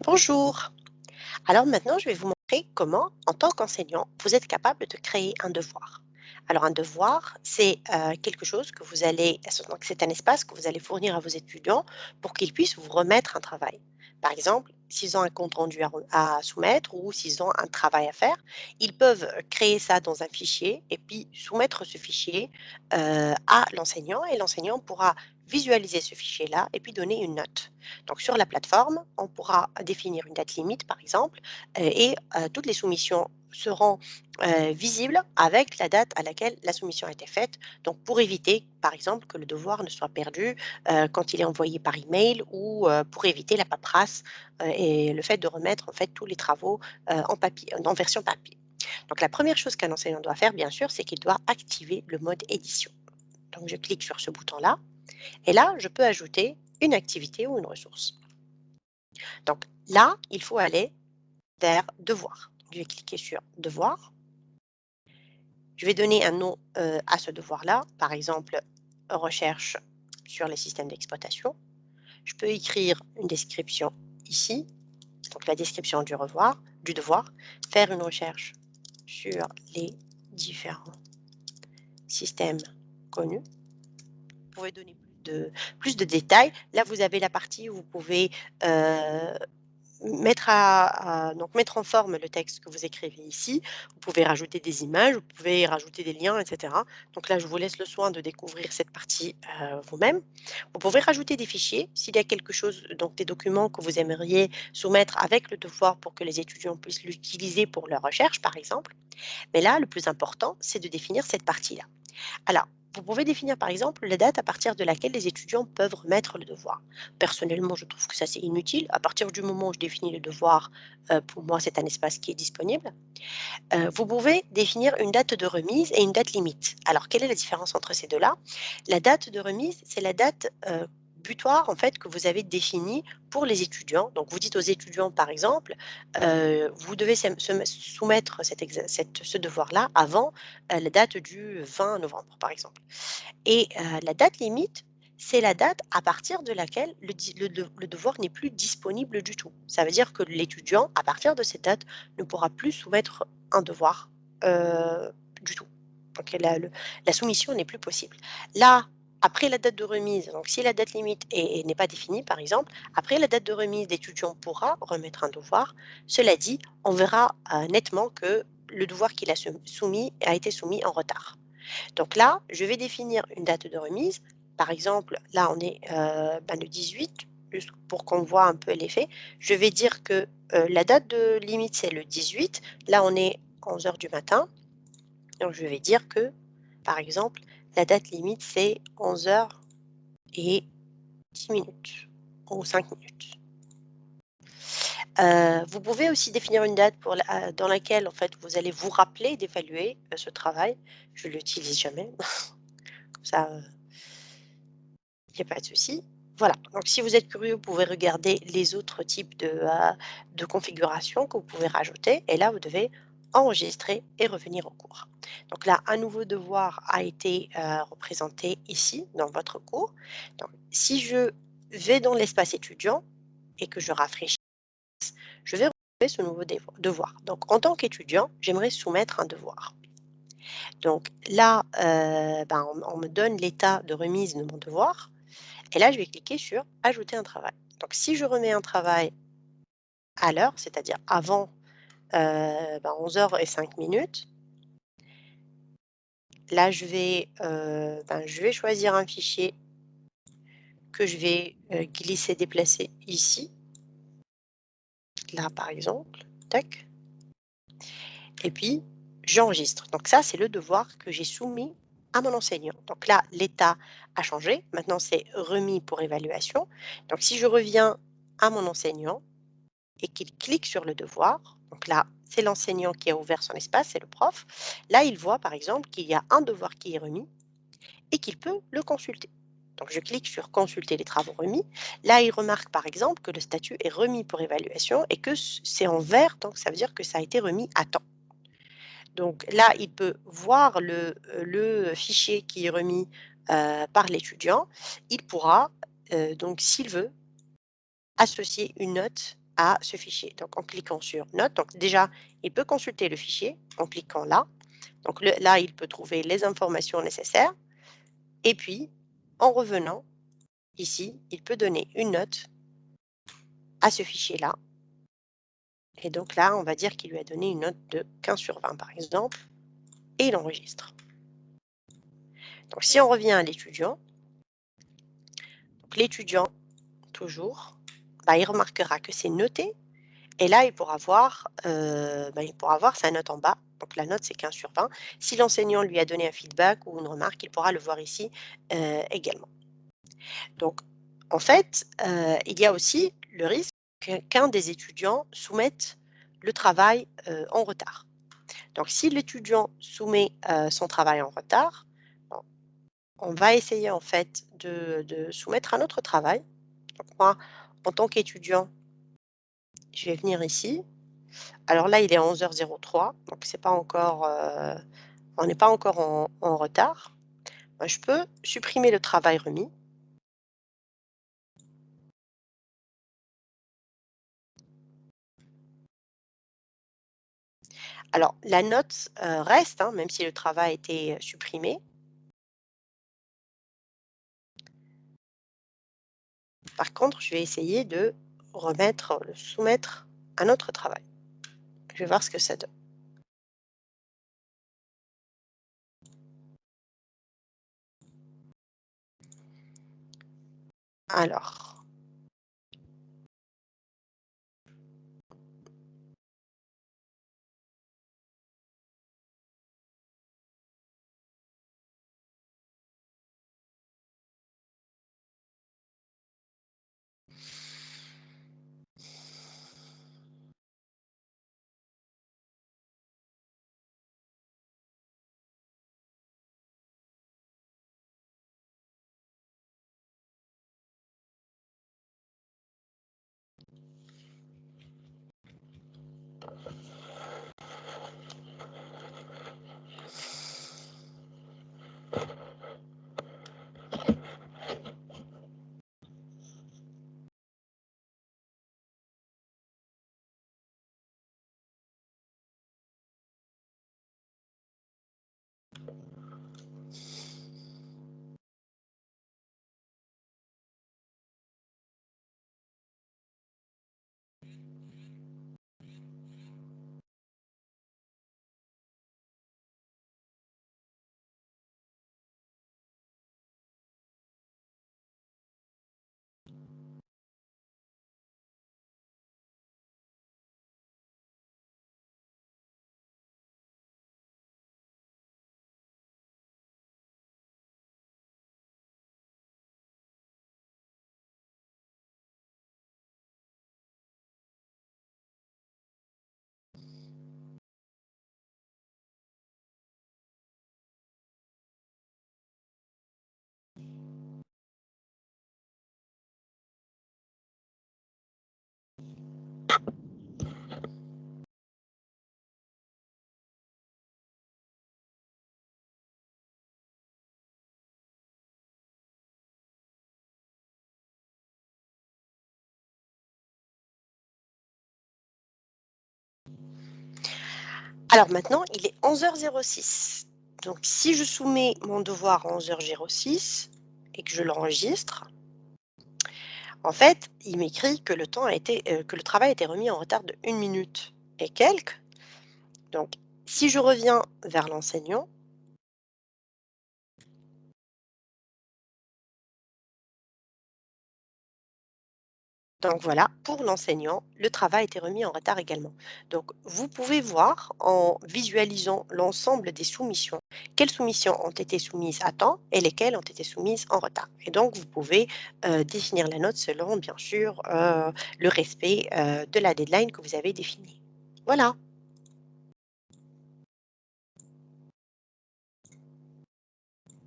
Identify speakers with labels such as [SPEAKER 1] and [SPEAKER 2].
[SPEAKER 1] Bonjour. Alors maintenant, je vais vous montrer comment, en tant qu'enseignant, vous êtes capable de créer un devoir. Alors un devoir, c'est quelque chose que vous allez, donc c'est un espace que vous allez fournir à vos étudiants pour qu'ils puissent vous remettre un travail. Par exemple, s'ils ont un compte rendu à soumettre ou s'ils ont un travail à faire, ils peuvent créer ça dans un fichier et puis soumettre ce fichier à l'enseignant et l'enseignant pourra visualiser ce fichier-là et puis donner une note. Donc sur la plateforme, on pourra définir une date limite, par exemple, et toutes les soumissions seront visibles avec la date à laquelle la soumission a été faite. Donc pour éviter, par exemple, que le devoir ne soit perdu quand il est envoyé par email ou pour éviter la paperasse et le fait de remettre en fait tous les travaux en papier, en version papier. Donc la première chose qu'un enseignant doit faire, bien sûr, c'est qu'il doit activer le mode édition. Donc je clique sur ce bouton-là et là, je peux ajouter une activité ou une ressource. Donc là, il faut aller vers devoir. Je vais cliquer sur devoir. Je vais donner un nom à ce devoir-là, par exemple recherche sur les systèmes d'exploitation. Je peux écrire une description ici, donc la description du devoir, faire une recherche sur les différents systèmes connus. Vous pouvez donner plus de détails. Là, vous avez la partie où vous pouvez mettre en forme le texte que vous écrivez ici. Vous pouvez rajouter des images, vous pouvez rajouter des liens, etc. Donc là, je vous laisse le soin de découvrir cette partie vous-même. Vous pouvez rajouter des fichiers s'il y a quelque chose, donc des documents que vous aimeriez soumettre avec le devoir pour que les étudiants puissent l'utiliser pour leur recherche, par exemple. Mais là, le plus important, c'est de définir cette partie-là. Alors, vous pouvez définir par exemple la date à partir de laquelle les étudiants peuvent remettre le devoir. Personnellement, je trouve que ça c'est inutile. À partir du moment où je définis le devoir, pour moi c'est un espace qui est disponible. Vous pouvez définir une date de remise et une date limite. Alors, quelle est la différence entre ces deux-là? La date de remise, c'est la date butoir en fait que vous avez définie pour les étudiants. Donc, vous dites aux étudiants, par exemple, vous devez soumettre ce devoir-là avant la date du 20 novembre, par exemple. Et la date limite, c'est la date à partir de laquelle le devoir n'est plus disponible du tout. Ça veut dire que l'étudiant, à partir de cette date, ne pourra plus soumettre un devoir du tout. Donc la soumission n'est plus possible. Là, après la date de remise, donc si la date limite n'est pas définie, par exemple, après la date de remise, l'étudiant pourra remettre un devoir. Cela dit, on verra nettement que le devoir qu'il a soumis a été soumis en retard. Donc là, je vais définir une date de remise. Par exemple, là, on est le 18, juste pour qu'on voit un peu l'effet. Je vais dire que la date de limite, c'est le 18. Là, on est 11 heures du matin. Donc, je vais dire que, par exemple, la date limite, c'est 11 heures et 10 minutes ou 5 minutes. Vous pouvez aussi définir une date dans laquelle, en fait, vous allez vous rappeler d'évaluer ce travail. Je ne l'utilise jamais. Comme ça, il n'y a pas de souci. Voilà, donc si vous êtes curieux, vous pouvez regarder les autres types de configurations que vous pouvez rajouter et là, vous devez enregistrer et revenir au cours. Donc là, un nouveau devoir a été représenté ici dans votre cours. Donc, si je vais dans l'espace étudiant et que je rafraîchis, je vais retrouver ce nouveau devoir. Donc, en tant qu'étudiant, j'aimerais soumettre un devoir. Donc là, on me donne l'état de remise de mon devoir. Et là, je vais cliquer sur ajouter un travail. Donc, si je remets un travail à l'heure, c'est-à-dire avant 11 heures et 5 minutes, là, je vais choisir un fichier que je vais glisser, déplacer ici, là par exemple, tac, et puis j'enregistre. Donc ça, c'est le devoir que j'ai soumis à mon enseignant. Donc là, l'état a changé. Maintenant, c'est remis pour évaluation. Donc si je reviens à mon enseignant, et qu'il clique sur le devoir, donc là, c'est l'enseignant qui a ouvert son espace, c'est le prof. Là, il voit par exemple qu'il y a un devoir qui est remis et qu'il peut le consulter. Donc, je clique sur consulter les travaux remis. Là, il remarque par exemple que le statut est remis pour évaluation et que c'est en vert, donc ça veut dire que ça a été remis à temps. Donc là, il peut voir le fichier qui est remis par l'étudiant. Il pourra, donc s'il veut, associer une note à ce fichier. Donc en cliquant sur Notes, donc déjà, il peut consulter le fichier en cliquant là. Donc là, il peut trouver les informations nécessaires et puis en revenant ici, il peut donner une note à ce fichier-là et donc là, on va dire qu'il lui a donné une note de 15/20 par exemple et il enregistre. Donc si on revient à l'étudiant, donc l'étudiant toujours, bah, il remarquera que c'est noté et là, il pourra voir sa note en bas. Donc la note, c'est 15/20. Si l'enseignant lui a donné un feedback ou une remarque, il pourra le voir ici, également. Donc en fait, il y a aussi le risque qu'un des étudiants soumette le travail, en retard. Donc si l'étudiant soumet, son travail en retard, bon, on va essayer en fait de soumettre un autre travail. Donc moi, en tant qu'étudiant, je vais venir ici. Alors là, il est à 11h03, donc c'est pas encore, on n'est pas encore en retard. Bah, je peux supprimer le travail remis. Alors la note, reste, hein, même si le travail a été, supprimé. Par contre, je vais essayer de soumettre un autre travail. Je vais voir ce que ça donne. Alors, alors maintenant, il est 11h06. Donc si je soumets mon devoir à 11h06 et que je l'enregistre, en fait, il m'écrit que que le travail a été remis en retard de 1 minute et quelques. Donc si je reviens vers l'enseignant, donc voilà, pour l'enseignant, le travail a été remis en retard également. Donc vous pouvez voir en visualisant l'ensemble des soumissions, quelles soumissions ont été soumises à temps et lesquelles ont été soumises en retard. Et donc vous pouvez, définir la note selon bien sûr, le respect, de la deadline que vous avez définie. Voilà.